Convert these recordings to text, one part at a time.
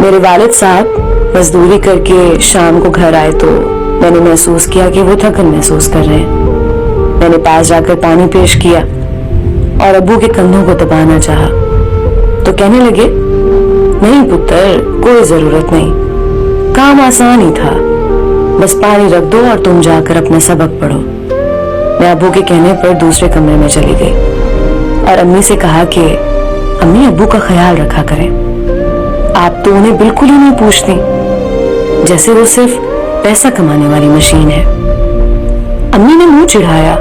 میرے والد صاحب مزدوری کر کے شام کو گھر آئے تو میں نے محسوس کیا کہ وہ تھکن محسوس کر رہے ہیں۔ میں نے پاس جا کر پانی پیش کیا اور ابو کے کندھوں کو دبانا چاہا تو کہنے لگے، نہیں پتر، کوئی ضرورت نہیں، کام آسان ہی تھا، بس پانی رکھ دو اور تم جا کر اپنا سبق پڑھو۔ میں ابو کے کہنے پر دوسرے کمرے میں چلی گئی اور امی سے کہا کہ امی ابو کا خیال رکھا کریں، آپ تو انہیں بالکل ہی نہیں پوچھتی، جیسے وہ صرف پیسہ کمانے والی مشین ہے۔ امی نے منہ چڑھایا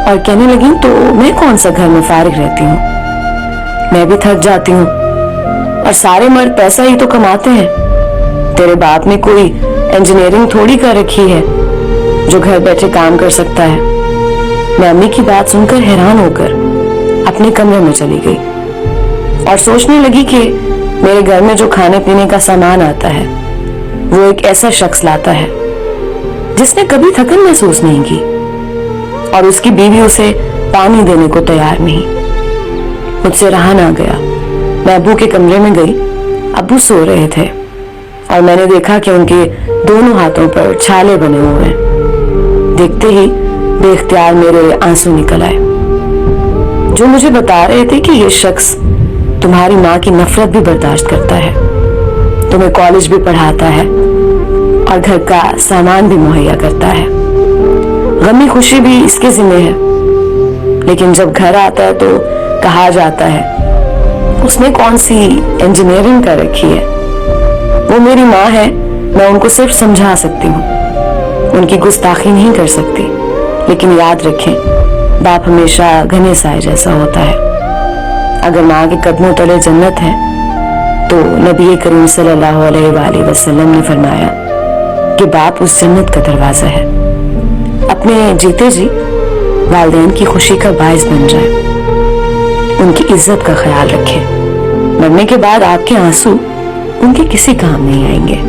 اور کہنے لگی، تو میں کون سا گھر میں فارغ رہتی ہوں، میں بھی تھک جاتی ہوں اور سارے مرد پیسہ ہی تو کماتے ہیں، تیرے باپ نے کوئی انجینئرنگ تھوڑی کر رکھی ہے جو گھر بیٹھے کام کر سکتا ہے۔ میں امی کی بات سن کر حیران ہو کر اپنے کمرے میں چلی گئی اور سوچنے لگی کہ میرے گھر میں جو کھانے پینے کا سامان آتا ہے وہ ایک ایسا شخص لاتا ہے جس نے کبھی تھکن محسوس نہیں کی، اور اس کی بیوی اسے پانی دینے کو تیار نہیں۔ مجھ سے رہا نہ گیا، میں ابو کے کمرے میں گئی۔ ابو سو رہے تھے اور میں نے دیکھا کہ ان کے دونوں ہاتھوں پر چھالے بنے ہوئے ہیں۔ دیکھتے ہی بے اختیار میرے آنسو نکل آئے، جو مجھے بتا رہے تھے کہ یہ شخص تمہاری ماں کی نفرت بھی برداشت کرتا ہے، تمہیں کالج بھی پڑھاتا ہے اور گھر کا سامان بھی مہیا کرتا ہے، غمی خوشی بھی اس کے ذمہ ہے، لیکن جب گھر آتا ہے تو کہا جاتا ہے اس نے کون سی انجینئرنگ کر رکھی ہے۔ وہ میری ماں ہے، میں ان کو صرف سمجھا سکتی ہوں، ان کی گستاخی نہیں کر سکتی، لیکن یاد رکھیں باپ ہمیشہ گھنے سائے جیسا ہوتا ہے۔ اگر ماں کے قدموں تلے جنت ہے تو نبی کریم صلی اللہ علیہ وآلہ وسلم نے فرمایا کہ باپ اس جنت کا دروازہ ہے۔ اپنے جیتے جی والدین کی خوشی کا باعث بن جائے، ان کی عزت کا خیال رکھیں، مرنے کے بعد آپ کے آنسو ان کے کسی کام نہیں آئیں گے۔